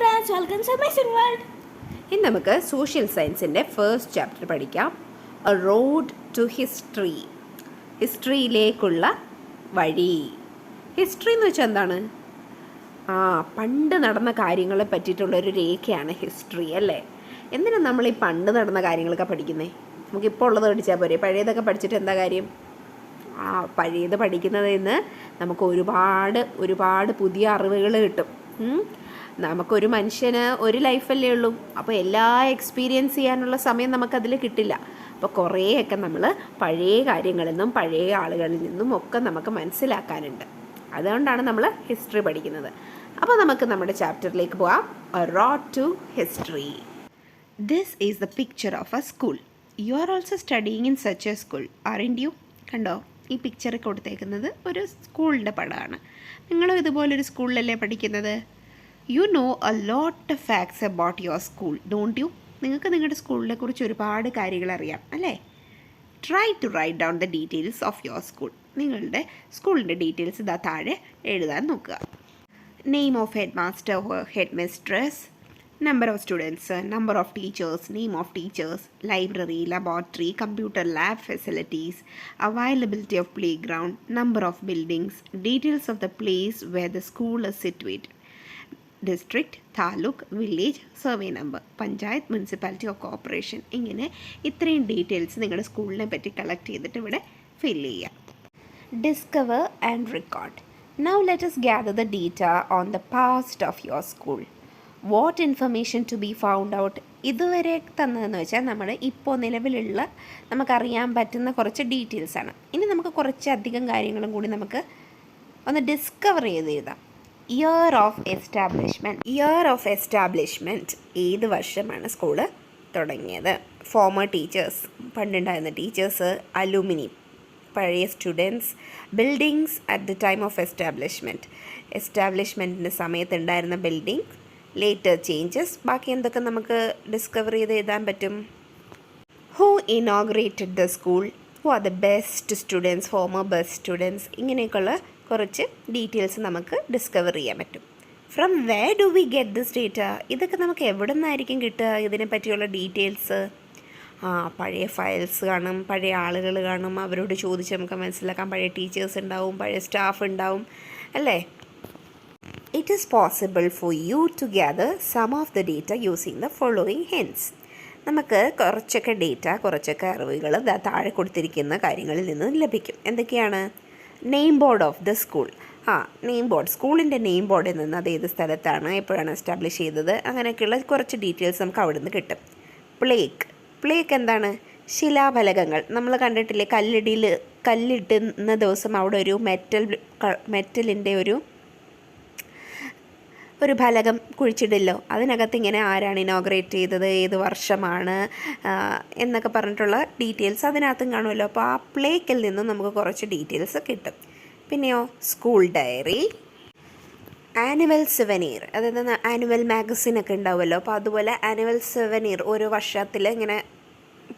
friends, welcome to my world. ഇന്ന് നമുക്ക് social സയൻസിൻ്റെ ഫസ്റ്റ് ചാപ്റ്റർ പഠിക്കാം. A road to history. ഹിസ്റ്ററിയിലേക്കുള്ള വഴി. ഹിസ്റ്ററി എന്ന് വെച്ചാൽ എന്താണ്? പണ്ട് നടന്ന കാര്യങ്ങളെ പറ്റിയിട്ടുള്ളൊരു രേഖയാണ് ഹിസ്റ്ററി അല്ലേ? എന്തിനാണ് നമ്മൾ ഈ പണ്ട് നടന്ന കാര്യങ്ങളൊക്കെ പഠിക്കുന്നത്? നമുക്കിപ്പോൾ ഉള്ളത് പഠിച്ചാൽ പോരെ? പഴയതൊക്കെ പഠിച്ചിട്ട് എന്താ കാര്യം? പഴയത് പഠിക്കുന്നതിൽ നിന്ന് നമുക്ക് ഒരുപാട് പുതിയ അറിവുകൾ കിട്ടും. നമുക്കൊരു മനുഷ്യന് ഒരു ലൈഫല്ലേ ഉള്ളൂ. അപ്പോൾ എല്ലാം എക്സ്പീരിയൻസ് ചെയ്യാനുള്ള സമയം നമുക്കതിൽ കിട്ടില്ല. അപ്പോൾ കുറേയൊക്കെ നമ്മൾ പഴയ കാര്യങ്ങളിൽ നിന്നും പഴയ ആളുകളിൽ നിന്നും ഒക്കെ നമുക്ക് മനസ്സിലാക്കാനുണ്ട്. അതുകൊണ്ടാണ് നമ്മൾ ഹിസ്റ്ററി പഠിക്കുന്നത്. അപ്പോൾ നമുക്ക് നമ്മുടെ ചാപ്റ്ററിലേക്ക് പോകാം. A road to history. This is the picture of a school. You are also studying in such a school, aren't you? കണ്ടോ, ഈ പിക്ചർ കൊടുത്തേക്കുന്നത് ഒരു സ്കൂളിൻ്റെ പടമാണ്. നിങ്ങളും ഇതുപോലൊരു സ്കൂളിലല്ലേ പഠിക്കുന്നത്? You know a lot of facts about your school, don't you? നിങ്ങൾക്ക് നിങ്ങളുടെ സ്കൂളിനെ കുറിച്ച് ഒരുപാട് കാര്യങ്ങൾ അറിയാം അല്ലേ? Try to write down the details of your school. നിങ്ങളുടെ സ്കൂളിൻ്റെ ഡീറ്റെയിൽസ് ഇതാ താഴെ എഴുതാൻ നോക്കുക. Name of head master or head mistress, number of students, number of teachers, name of teachers, library, laboratory, computer lab facilities, availability of playground, number of buildings, details of the place where the school is situated, district, taluk, village, survey number, panchayat, municipality or corporation. ഇങ്ങനെ ഇത്രയും details നിങ്ങളുടെ സ്കൂളിനെ പറ്റി collect ചെയ്തിട്ട് ഇവിടെ ഫിൽ ചെയ്യാം. Discover and record. Now let us gather the data on the past of your school. What information to be found out. ഇതുവരെ തന്നതെന്ന് വെച്ചാൽ നമ്മൾ ഇപ്പോൾ നിലവിലുള്ള നമുക്കറിയാൻ പറ്റുന്ന കുറച്ച് ഡീറ്റെയിൽസാണ്. ഇനി നമുക്ക് കുറച്ചധികം കാര്യങ്ങളും കൂടി നമുക്ക് ഒന്ന് ഡിസ്കവർ ചെയ്ത് എഴുതാം. Year of establishment. ഏത് വർഷമാണ് സ്കൂള് തുടങ്ങിയത്? ഫോമർ ടീച്ചേഴ്സ്, പണ്ടുണ്ടായിരുന്ന ടീച്ചേഴ്സ്, അലൂമിനി, പഴയ students, buildings at the time of എസ്റ്റാബ്ലിഷ്മെൻറ്റിൻ്റെ സമയത്തുണ്ടായിരുന്ന ബിൽഡിംഗ്, ലേറ്റർ ചേഞ്ചസ്. ബാക്കി എന്തൊക്കെ നമുക്ക് ഡിസ്കവർ ചെയ്ത് എഴുതാൻ പറ്റും? Who inaugurated the school, who are the best students, former best students. ഇങ്ങനെയൊക്കെയുള്ള കുറച്ച് ഡീറ്റെയിൽസ് നമുക്ക് ഡിസ്കവർ ചെയ്യാൻ പറ്റും. From where do we get this data? ഇതൊക്കെ നമുക്ക് എവിടെ നിന്നായിരിക്കും കിട്ടുക ഇതിനെ പറ്റിയുള്ള ഡീറ്റെയിൽസ്? പഴയ ഫയൽസ് കാണും, പഴയ ആളുകൾ കാണും, അവരോട് ചോദിച്ച് നമുക്ക് മനസ്സിലാക്കാം. പഴയ ടീച്ചേഴ്സ് ഉണ്ടാവും, പഴയ സ്റ്റാഫ് ഉണ്ടാവും അല്ലേ? It is possible for you to gather some of the data using the following hints. നമുക്ക് കുറച്ചൊക്കെ അറിവുകൾ താഴെ കൊടുത്തിരിക്കുന്ന കാര്യങ്ങളിൽ നിന്ന് ലഭിക്കും. എന്തൊക്കെയാണ്? Name board of the school. Name board, സ്കൂളിൻ്റെ നെയിം ബോർഡിൽ നിന്ന് അത് ഏത് സ്ഥലത്താണ്, എപ്പോഴാണ് എസ്റ്റാബ്ലിഷ് ചെയ്തത്, അങ്ങനെയൊക്കെയുള്ള കുറച്ച് ഡീറ്റെയിൽസ് നമുക്ക് അവിടെ നിന്ന് കിട്ടും. പ്ലേക്ക് എന്താണ്? ശിലാഫലകങ്ങൾ. നമ്മൾ കണ്ടിട്ടില്ലേ, കല്ലിട്ടുന്ന ദിവസം അവിടെ ഒരു മെറ്റലിൻ്റെ ഒരു ഫലകം കുഴിച്ചിടില്ലോ, അതിനകത്ത് ഇങ്ങനെ ആരാണ് ഇനോഗ്രേറ്റ് ചെയ്തത്, ഏത് വർഷമാണ് എന്നൊക്കെ പറഞ്ഞിട്ടുള്ള ഡീറ്റെയിൽസ് അതിനകത്തും കാണുമല്ലോ. അപ്പോൾ ആ പ്ലേക്കിൽ നിന്നും നമുക്ക് കുറച്ച് ഡീറ്റെയിൽസ് കിട്ടും. പിന്നെയോ സ്കൂൾ ഡയറി, ആനുവൽ സുവനീർ, അതായത് ആനുവൽ മാഗസിനൊക്കെ ഉണ്ടാവുമല്ലോ. അപ്പോൾ അതുപോലെ ആനുവൽ സുവനീർ, ഓരോ വർഷത്തിൽ ഇങ്ങനെ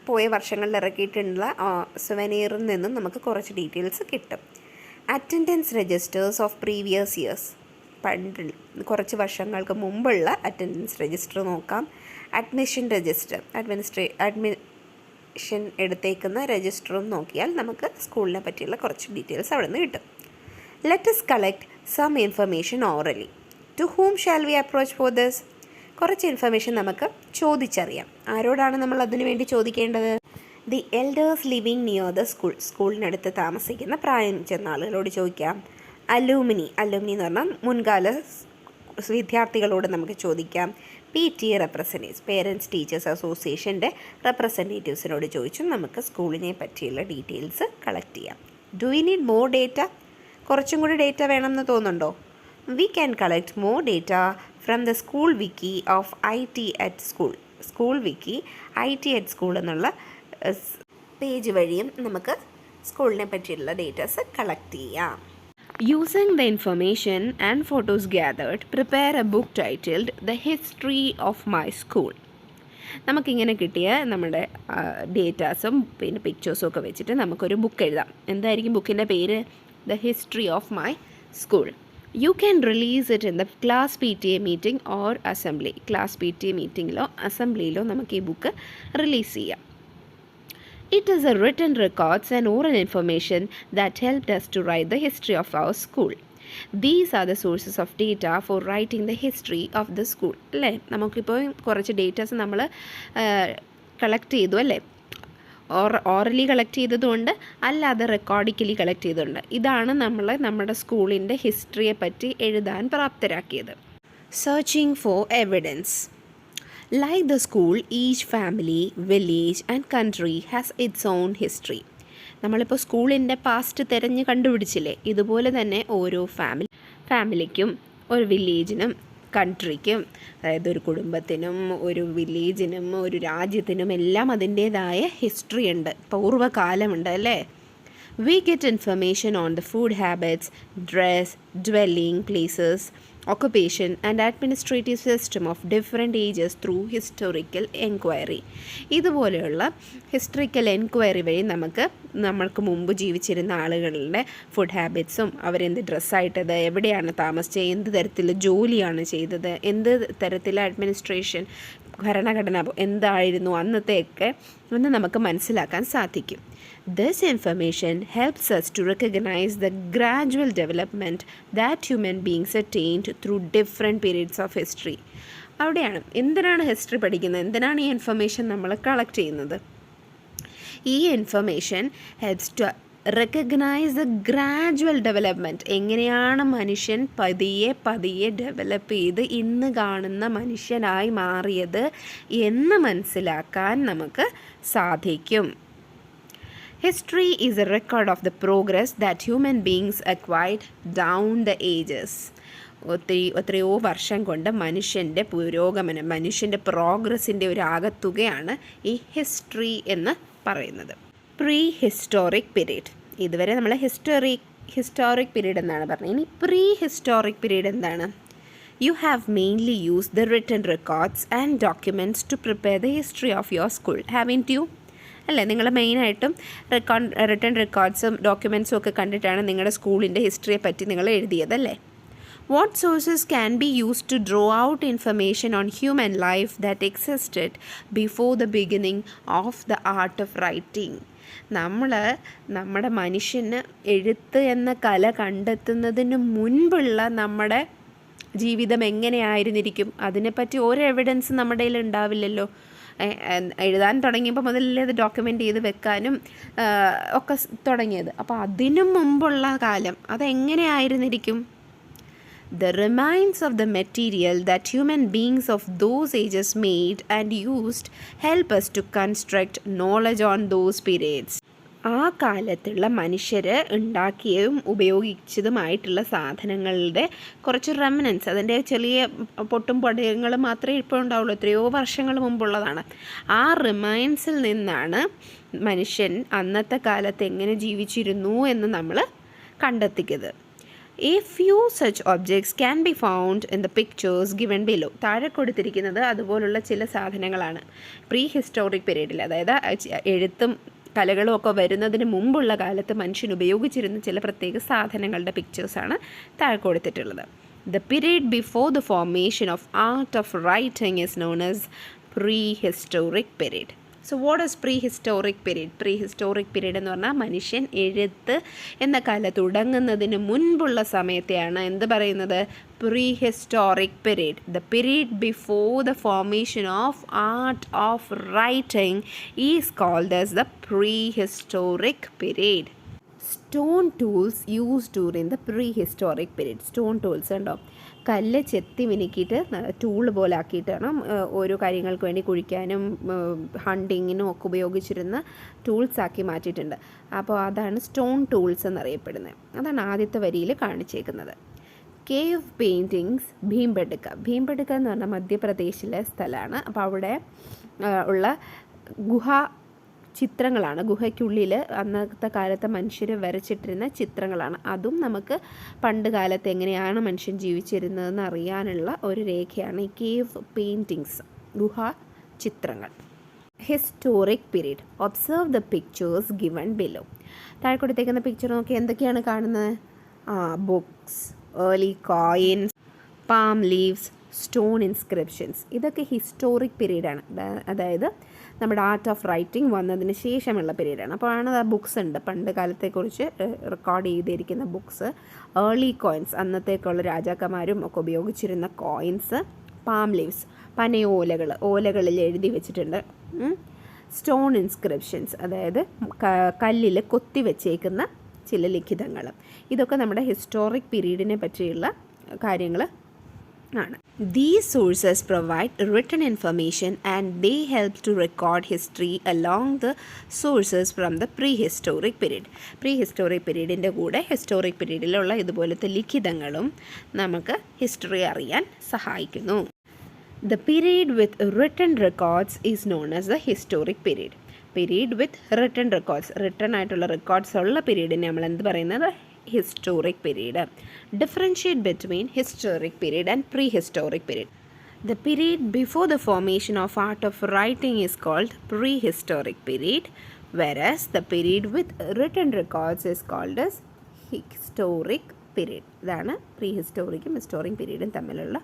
പോയ വർഷങ്ങളിൽ ഇറക്കിയിട്ടുള്ള സുവനീറിൽ നിന്നും നമുക്ക് കുറച്ച് ഡീറ്റെയിൽസ് കിട്ടും. Attendance registers of previous years, കുറച്ച് വർഷങ്ങൾക്ക് മുമ്പുള്ള അറ്റൻഡൻസ് രജിസ്റ്റർ നോക്കാം. അഡ്മിഷൻ രജിസ്റ്റർ, അഡ്മിഷൻ എടുത്തേക്കുന്ന രജിസ്റ്ററും നോക്കിയാൽ നമുക്ക് സ്കൂളിനെ പറ്റിയുള്ള കുറച്ച് ഡീറ്റെയിൽസ് അവിടെ നിന്ന് കിട്ടും. Let us collect some information orally. To whom shall we approach for this? കുറച്ച് ഇൻഫർമേഷൻ നമുക്ക് ചോദിച്ചറിയാം. ആരോടാണ് നമ്മൾ അതിനു വേണ്ടി ചോദിക്കേണ്ടത്? The elders living near the school. സ്കൂളിനടുത്ത് താമസിക്കുന്ന പ്രായം ചെന്ന ആളുകളോട് ചോദിക്കാം. അലൂമിനി എന്ന് പറഞ്ഞാൽ മുൻകാല വിദ്യാർത്ഥികളോട് നമുക്ക് ചോദിക്കാം. PTA റെപ്രസെൻറ്റേറ്റീവ്സ്, പേരൻറ്റ്സ് ടീച്ചേഴ്സ് അസോസിയേഷൻ്റെ റെപ്രസെൻറ്റേറ്റീവ്സിനോട് ചോദിച്ചും നമുക്ക് സ്കൂളിനെ പറ്റിയുള്ള ഡീറ്റെയിൽസ് കളക്ട് ചെയ്യാം. Do you need more data? കുറച്ചും കൂടി ഡേറ്റ വേണമെന്ന് തോന്നുന്നുണ്ടോ? We can collect more data from the school Vicky of IT at school. School Vicky IT at school എന്നുള്ള പേജ് വഴിയും നമുക്ക് സ്കൂളിനെ പറ്റിയുള്ള ഡേറ്റാസ് കളക്ട് ചെയ്യാം. Using the information and photos gathered, prepare a book titled The History of My School. നമുക്കിങ്ങനെ കിട്ടിയ നമ്മുടെ ഡേറ്റാസും പിന്നെ പിക്ചേഴ്സും ഒക്കെ വെച്ചിട്ട് നമുക്കൊരു ബുക്ക് എഴുതാം. എന്തായിരിക്കും ബുക്കിൻ്റെ പേര്? The History of My School. You can release it in the class PTA meeting or assembly. Class PTA മീറ്റിങ്ങിലോ അസംബ്ലിയിലോ നമുക്ക് ഈ ബുക്ക് റിലീസ് ചെയ്യാം. It is a written records and oral information that helped us to write the history of our school. These are the sources of data for writing the history of the school. അല്ലേ, നമുക്കിപ്പോൾ കുറച്ച് datas നമ്മൾ collect ചെയ്തു അല്ലേ, orally collect ചെയ്തതുകൊണ്ട് അല്ലാതെ recordically collect ചെയ്തതുകൊണ്ട്. ഇതാണ് നമ്മൾ നമ്മുടെ സ്കൂളിൻ്റെ ഹിസ്റ്ററിയെ പറ്റി എഴുതാൻ പ്രാപ്തരാക്കിയത്. Searching for evidence. Like the school, each family, village and country has its own history. നമ്മളിപ്പോൾ സ്കൂളിൻ്റെ പാസ്റ്റ് തിരഞ്ഞ് കണ്ടുപിടിച്ചില്ലേ, ഇതുപോലെ തന്നെ ഓരോ ഫാമിലിക്കും ഒരു വില്ലേജിനും കൺട്രിക്കും, അതായത് ഒരു കുടുംബത്തിനും ഒരു വില്ലേജിനും ഒരു രാജ്യത്തിനും എല്ലാം അതിൻ്റേതായ ഹിസ്റ്ററി ഉണ്ട്, പൂർവ്വകാലമുണ്ട് അല്ലേ. We get information on the food habits, dress, dwelling places, occupation and administrative system of different ages through historical enquiry. ഇതുപോലെയുള്ള ഹിസ്റ്ററിക്കൽ എൻക്വയറി വഴി നമ്മൾക്ക് മുമ്പ് ജീവിച്ചിരുന്ന ആളുകളുടെ ഫുഡ് ഹാബിറ്റ്സും അവരെന്ത് ഡ്രസ്സായിട്ടത്, എവിടെയാണ് താമസിച്ചത്, എന്ത് തരത്തിൽ ജോലിയാണ് ചെയ്തത്, എന്ത് തരത്തിലെ അഡ്മിനിസ്ട്രേഷൻ ഭരണഘടന എന്തായിരുന്നു അന്നത്തെയൊക്കെ എന്ന് നമുക്ക് മനസ്സിലാക്കാൻ സാധിക്കും. This information helps us to recognize the gradual development that human beings attained through different periods of history. അവിടെയാണ് എന്തിനാണ് ഹിസ്റ്ററി പഠിക്കുന്നത്, എന്തിനാണ് ഈ ഇൻഫർമേഷൻ നമ്മൾ കളക്ട് ചെയ്യുന്നത്. ഈ information helps to recognise the gradual development. എങ്ങനെയാണ് മനുഷ്യൻ പതിയെ ഡെവലപ്പ് ചെയ്ത് ഇന്ന് കാണുന്ന മനുഷ്യനായി മാറിയത് എന്ന് മനസ്സിലാക്കാൻ നമുക്ക് സാധിക്കും. History is a record of the progress that human beings acquired down the ages. എത്രയോ വർഷം കൊണ്ട് മനുഷ്യൻ്റെ പുരോഗമനം, മനുഷ്യൻ്റെ പ്രോഗ്രസിൻ്റെ ഒരു ആകത്തുകയാണ് ഈ ഹിസ്റ്ററി എന്ന് പറയുന്നത്. Pre historic period. ഇതുവരെ നമ്മൾ ഹിസ്റ്റോറിക് പീരീഡ് എന്നാണ് പറഞ്ഞത്. ഇനി പ്രീ ഹിസ്റ്റോറിക് പീരീഡ് എന്താണ്? You have mainly used the written records and documents to prepare the history of your school, haven't you? അല്ലേ, നിങ്ങൾ മെയിനായിട്ടും റിട്ടേൺ റെക്കോർഡ്സും ഡോക്യുമെൻറ്റ്സും ഒക്കെ കണ്ടിട്ടാണ് നിങ്ങളുടെ സ്കൂളിൻ്റെ ഹിസ്റ്ററിയെ പറ്റി നിങ്ങൾ എഴുതിയതല്ലേ. What sources can be used to draw out information on human life that existed before the beginning of the art of writing. നമ്മുടെ മനുഷ്യന് എഴുത്ത് എന്ന കല കണ്ടെത്തുന്നതിന് മുൻപുള്ള നമ്മുടെ ജീവിതം എങ്ങനെയായിരുന്നിരിക്കും, അതിനെപ്പറ്റി ഒരു എവിഡൻസ് നമ്മുടെ കയ്യിൽ ഉണ്ടാവില്ലല്ലോ. എഴുതാൻ തുടങ്ങിയപ്പോൾ മുതലല്ലേ അത് ഡോക്യുമെൻ്റ് ചെയ്ത് വെക്കാനും ഒക്കെ തുടങ്ങിയത്. അപ്പോൾ അതിനു മുമ്പുള്ള കാലം അതെങ്ങനെയായിരുന്നിരിക്കും? The remains of the material that human beings of those ages made and used help us to construct knowledge on those periods. ആ കാലത്തുള്ള മനുഷ്യർ ഉണ്ടാക്കിയതും ഉപയോഗിച്ചതുമായിട്ടുള്ള സാധനങ്ങളുടെ കുറച്ച് റെമനൻസ്, അതിൻ്റെ ചെറിയ പൊട്ടും പൊടയങ്ങളും മാത്രമേ ഇപ്പോൾ ഉണ്ടാവുള്ളൂ, എത്രയോ വർഷങ്ങൾ മുമ്പുള്ളതാണ്. ആ റിമൈൻസിൽ നിന്നാണ് മനുഷ്യൻ അന്നത്തെ കാലത്ത് എങ്ങനെ ജീവിച്ചിരുന്നു എന്ന് നമ്മൾ കണ്ടെത്തിക്കുന്നത്. A few such objects can be found in the pictures given below. താഴെ കൊടുത്തിരിക്കുന്നത് അതുപോലുള്ള ചില സാധനങ്ങളാണ്. പ്രീ ഹിസ്റ്റോറിക് പീരീഡിൽ, അതായത് എഴുത്തും കലകളും ഒക്കെ വരുന്നതിന് മുമ്പുള്ള കാലത്ത് മനുഷ്യൻ ഉപയോഗിച്ചിരുന്ന ചില പ്രത്യേക സാധനങ്ങളുടെ പിക്ചേഴ്സാണ് താഴെ കൊടുത്തിട്ടുള്ളത്. The period before the formation of art of writing is known as prehistoric period. So what is prehistoric period? Prehistoric period എന്ന് പറഞ്ഞാൽ മനുഷ്യൻ എഴുത്ത് എന്ന കല തുടങ്ങുന്നതിന് മുൻപുള്ള സമയത്തെയാണ് എന്ത് പറയുന്നത്? Prehistoric period. The period before the formation of art of writing is called as the prehistoric period. Stone tools used during the prehistoric period. Stone tools ഉണ്ടോ? കല്ല് ചെത്തി മിനുക്കിയിട്ട് ടൂൾ പോലെ ആക്കിയിട്ടാണ് ഓരോ കാര്യങ്ങൾക്ക് വേണ്ടി കുഴിക്കാനും ഹണ്ടിങ്ങിനും ഒക്കെ ഉപയോഗിച്ചിരുന്ന ടൂൾസാക്കി മാറ്റിയിട്ടുണ്ട്. അപ്പോൾ അതാണ് സ്റ്റോൺ ടൂൾസ് എന്നറിയപ്പെടുന്നത്. അതാണ് ആദ്യത്തെ വരിയിൽ കാണിച്ചേക്കുന്നത്. കേവ് പെയിൻറ്റിങ്സ് ഭീംബെടുക്ക എന്ന് പറഞ്ഞാൽ മധ്യപ്രദേശിലെ സ്ഥലമാണ്. അപ്പോൾ അവിടെ ഉള്ള ചിത്രങ്ങളാണ്, ഗുഹയ്ക്കുള്ളിൽ അന്നത്തെ കാലത്തെ മനുഷ്യർ വരച്ചിട്ടിരുന്ന ചിത്രങ്ങളാണ്. അതും നമുക്ക് പണ്ട് കാലത്ത് എങ്ങനെയാണ് മനുഷ്യൻ ജീവിച്ചിരുന്നതെന്ന് അറിയാനുള്ള ഒരു രേഖയാണ് ഈ കേവ് പെയിൻറ്റിങ്സ്, ഗുഹ ചിത്രങ്ങൾ. Historic period. Observe the pictures given below. താഴെ കൊടുത്തേക്കുന്ന പിക്ചർ നോക്കി എന്തൊക്കെയാണ് കാണുന്നത്? Books, early coins, palm leaves, stone inscriptions. ഇതൊക്കെ ഹിസ്റ്റോറിക് പീരീഡാണ്. അതായത് നമ്മുടെ ആർട്ട് ഓഫ് റൈറ്റിംഗ് വന്നതിന് ശേഷമുള്ള പീരീഡാണ്. അപ്പോഴാണ് ആ ബുക്സ് ഉണ്ട്, പണ്ട് കാലത്തെക്കുറിച്ച് റെക്കോർഡ് ചെയ്തിരിക്കുന്ന ബുക്സ്. ഏർലി കോയിൻസ്, അന്നത്തേക്കുള്ള രാജാക്കന്മാരും ഒക്കെ ഉപയോഗിച്ചിരുന്ന കോയിൻസ്. പാം ലീവ്സ്, പനയോലകൾ, ഓലകളിൽ എഴുതി വെച്ചിട്ടുണ്ട്. സ്റ്റോൺ ഇൻസ്ക്രിപ്ഷൻസ്, അതായത് കല്ലിൽ കൊത്തി വെച്ചേക്കുന്ന ചില ലിഖിതങ്ങൾ. ഇതൊക്കെ നമ്മുടെ ഹിസ്റ്റോറിക് പീരീഡിനെ പറ്റിയുള്ള കാര്യങ്ങൾ ആണ്. These sources provide written information and they help to record history along the sources from the prehistoric period. Prehistoric periodൻ്റെ കൂടെ ഹിസ്റ്റോറിക് പീരീഡിലുള്ള ഇതുപോലത്തെ ലിഖിതങ്ങളും നമുക്ക് ഹിസ്റ്ററി അറിയാൻ സഹായിക്കുന്നു. The period with written records is known as the historic period. Period with written records, written ആയിട്ടുള്ള records ഉള്ള പീരീഡിനെ നമ്മൾ എന്ത് പറയുന്നത്? Historic period. Differentiate between historic period and prehistoric period. The period before the formation of art of writing is called prehistoric period, whereas the period with written records is called as historic period. ഇതാണ് പ്രീഹിസ്റ്റോറിക്കും historic പീരീഡും തമ്മിലുള്ള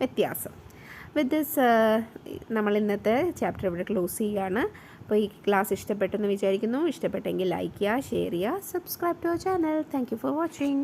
വ്യത്യാസം. With this നമ്മൾ ഇന്നത്തെ chapter ഇവിടെ close ചെയ്യുകയാണ്. അപ്പോൾ ഈ class ഇഷ്ടപ്പെട്ടെന്ന് വിചാരിക്കുന്നു. ഇഷ്ടപ്പെട്ടെങ്കിൽ ലൈക്ക് ചെയ്യുക, ഷെയർ ചെയ്യുക, subscribe to our channel. Thank you for watching.